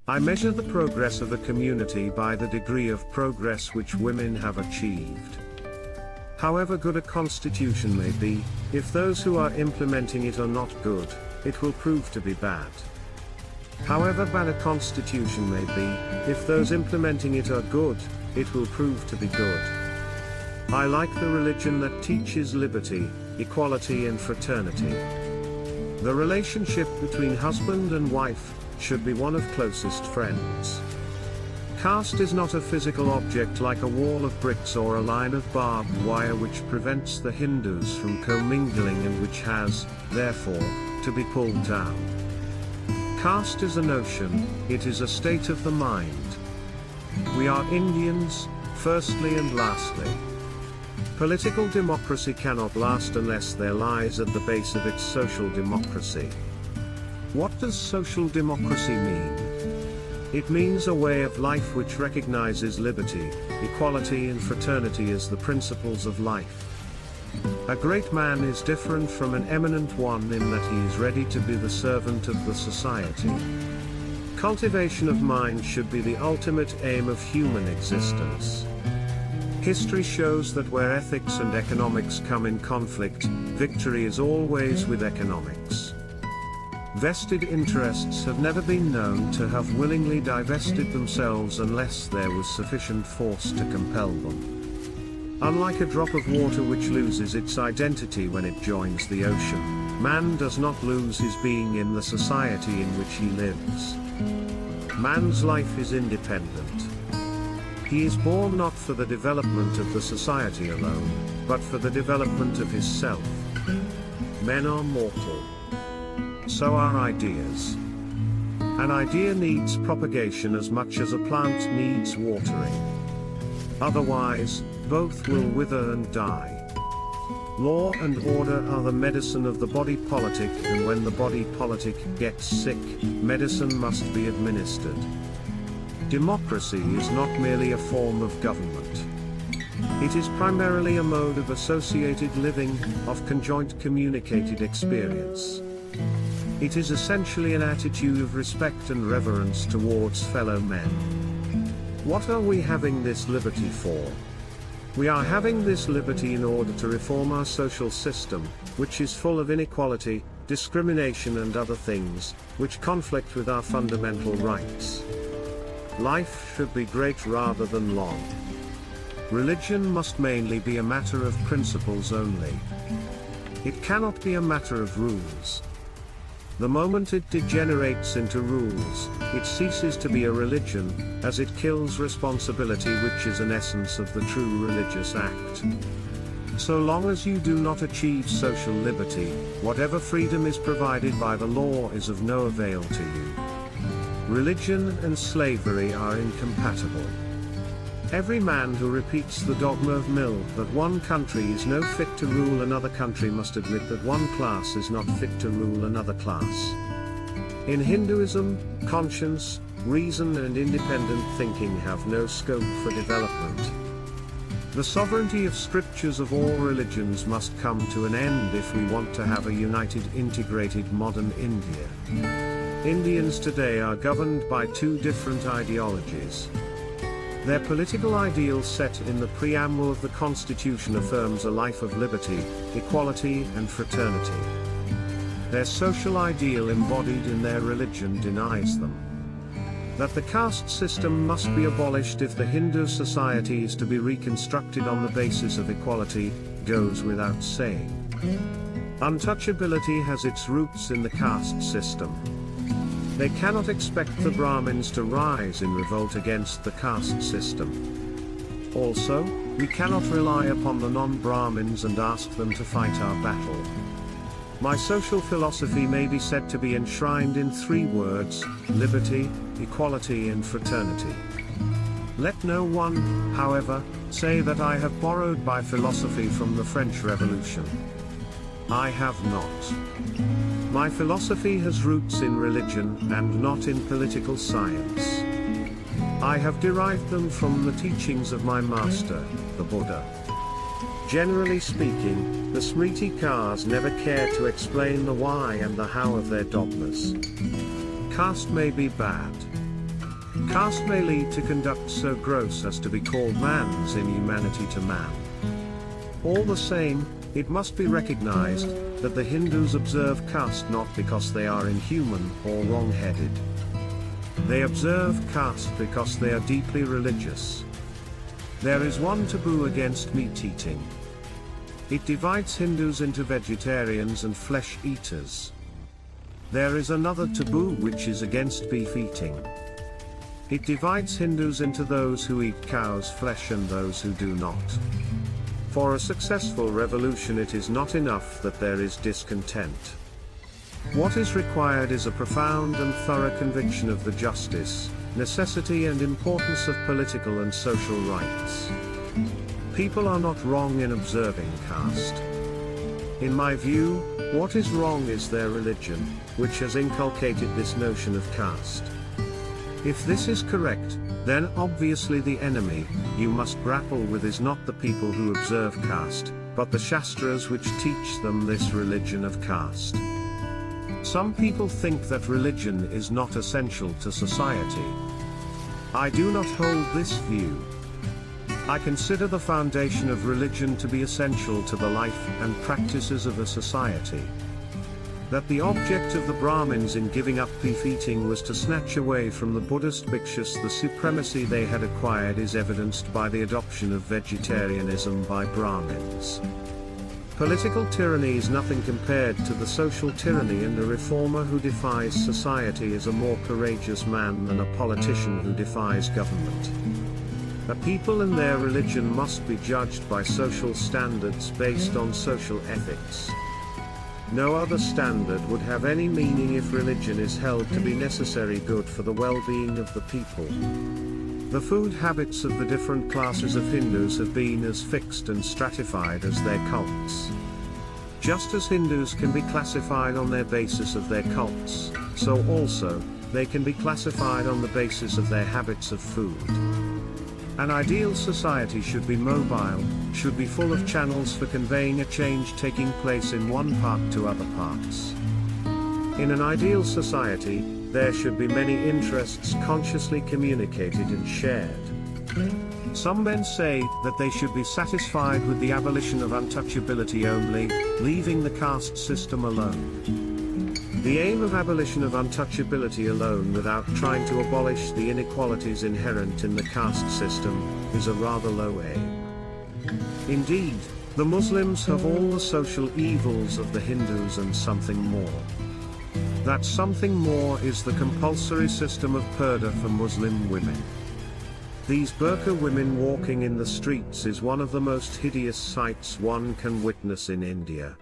I measure the progress of a community by the degree of progress which women have achieved. However good a constitution may be, if those who are implementing it are not good, it will prove to be bad. However bad a constitution may be, if those implementing it are good, it will prove to be good. I like the religion that teaches liberty, equality and fraternity. The relationship between husband and wife should be one of closest friends. Caste is not a physical object like a wall of bricks or a line of barbed wire which prevents the Hindus from commingling and which has, therefore, to be pulled down. Caste is a notion, it is a state of the mind. We are Indians, firstly and lastly. Political democracy cannot last unless there lies at the base of its social democracy. What does social democracy mean? It means a way of life which recognizes liberty, equality and fraternity as the principles of life. A great man is different from an eminent one in that he is ready to be the servant of the society. Cultivation of mind should be the ultimate aim of human existence. History shows that where ethics and economics come in conflict, victory is always with economics. Vested interests have never been known to have willingly divested themselves unless there was sufficient force to compel them. Unlike a drop of water which loses its identity when it joins the ocean, man does not lose his being in the society in which he lives. Man's life is independent. He is born not for the development of the society alone, but for the development of his self. Men are mortal. So are ideas. An idea needs propagation as much as a plant needs watering. Otherwise, both will wither and die. Law and order are the medicine of the body politic, and when the body politic gets sick, medicine must be administered. Democracy is not merely a form of government. It is primarily a mode of associated living, of conjoint communicated experience. It is essentially an attitude of respect and reverence towards fellow men. What are we having this liberty for? We are having this liberty in order to reform our social system, which is full of inequality, discrimination and other things, which conflict with our fundamental rights. Life should be great rather than long. Religion must mainly be a matter of principles only. It cannot be a matter of rules. The moment it degenerates into rules, it ceases to be a religion, as it kills responsibility, which is an essence of the true religious act. So long as you do not achieve social liberty, whatever freedom is provided by the law is of no avail to you. Religion and slavery are incompatible. Every man who repeats the dogma of Mill that one country is no fit to rule another country must admit that one class is not fit to rule another class. In Hinduism, conscience, reason and independent thinking have no scope for development. The sovereignty of scriptures of all religions must come to an end if we want to have a united, integrated modern India. Indians today are governed by two different ideologies. Their political ideal set in the preamble of the Constitution affirms a life of liberty, equality and fraternity. Their social ideal embodied in their religion denies them. That the caste system must be abolished if the Hindu society is to be reconstructed on the basis of equality, goes without saying. Untouchability has its roots in the caste system. They cannot expect the Brahmins to rise in revolt against the caste system. Also, we cannot rely upon the non-Brahmins and ask them to fight our battle. My social philosophy may be said to be enshrined in three words: liberty, equality and fraternity. Let no one, however, say that I have borrowed my philosophy from the French Revolution. I have not. My philosophy has roots in religion and not in political science. I have derived them from the teachings of my master, the Buddha. Generally speaking, the Smritikars never care to explain the why and the how of their dogmas. Caste may be bad. Caste may lead to conduct so gross as to be called man's inhumanity to man. All the same, it must be recognized that the Hindus observe caste not because they are inhuman or wrong-headed. They observe caste because they are deeply religious. There is one taboo against meat eating. It divides Hindus into vegetarians and flesh eaters. There is another taboo which is against beef eating. It divides Hindus into those who eat cow's flesh and those who do not. For a successful revolution, it is not enough that there is discontent. What is required is a profound and thorough conviction of the justice, necessity and importance of political and social rights. People are not wrong in observing caste. In my view, what is wrong is their religion, which has inculcated this notion of caste. If this is correct, then obviously the enemy you must grapple with is not the people who observe caste, but the Shastras which teach them this religion of caste. Some people think that religion is not essential to society. I do not hold this view. I consider the foundation of religion to be essential to the life and practices of a society. That the object of the Brahmins in giving up beef eating was to snatch away from the Buddhist bhikshus the supremacy they had acquired is evidenced by the adoption of vegetarianism by Brahmins. Political tyranny is nothing compared to the social tyranny, and a reformer who defies society is a more courageous man than a politician who defies government. A people and their religion must be judged by social standards based on social ethics. No other standard would have any meaning if religion is held to be necessary good for the well-being of the people. The food habits of the different classes of Hindus have been as fixed and stratified as their cults. Just as Hindus can be classified on their basis of their cults, so also, they can be classified on the basis of their habits of food. An ideal society should be mobile, should be full of channels for conveying a change taking place in one part to other parts. In an ideal society, there should be many interests consciously communicated and shared. Some men say that they should be satisfied with the abolition of untouchability only, leaving the caste system alone. The aim of abolition of untouchability alone without trying to abolish the inequalities inherent in the caste system is a rather low aim. Indeed, the Muslims have all the social evils of the Hindus and something more. That something more is the compulsory system of purdah for Muslim women. These burqa women walking in the streets is one of the most hideous sights one can witness in India.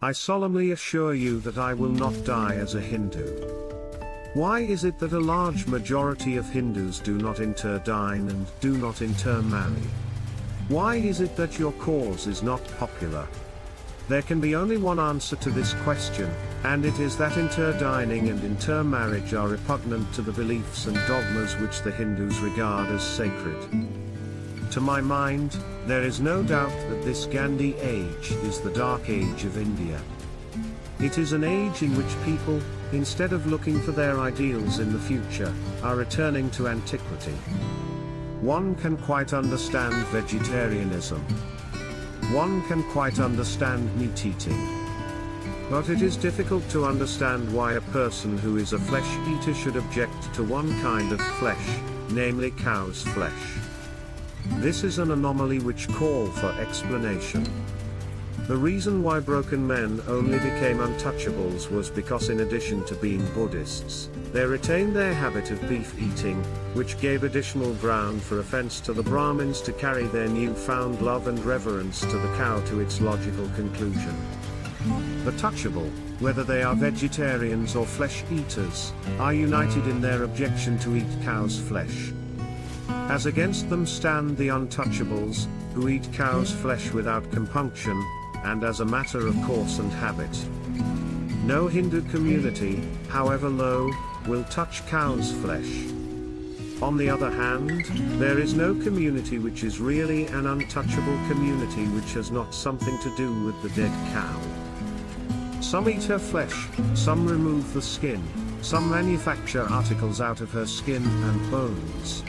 I solemnly assure you that I will not die as a Hindu. Why is it that a large majority of Hindus do not interdine and do not intermarry? Why is it that your cause is not popular? There can be only one answer to this question, and it is that interdining and intermarriage are repugnant to the beliefs and dogmas which the Hindus regard as sacred. To my mind, there is no doubt that this Gandhi age is the dark age of India. It is an age in which people, instead of looking for their ideals in the future, are returning to antiquity. One can quite understand vegetarianism. One can quite understand meat eating. But it is difficult to understand why a person who is a flesh eater should object to one kind of flesh, namely cow's flesh. This is an anomaly which calls for explanation. The reason why broken men only became untouchables was because in addition to being Buddhists, they retained their habit of beef eating, which gave additional ground for offense to the Brahmins to carry their newfound love and reverence to the cow to its logical conclusion. The touchable, whether they are vegetarians or flesh eaters, are united in their objection to eat cow's flesh. As against them stand the untouchables, who eat cow's flesh without compunction, and as a matter of course and habit. No Hindu community, however low, will touch cow's flesh. On the other hand, there is no community which is really an untouchable community which has not something to do with the dead cow. Some eat her flesh, some remove the skin, Some manufacture articles out of her skin and bones.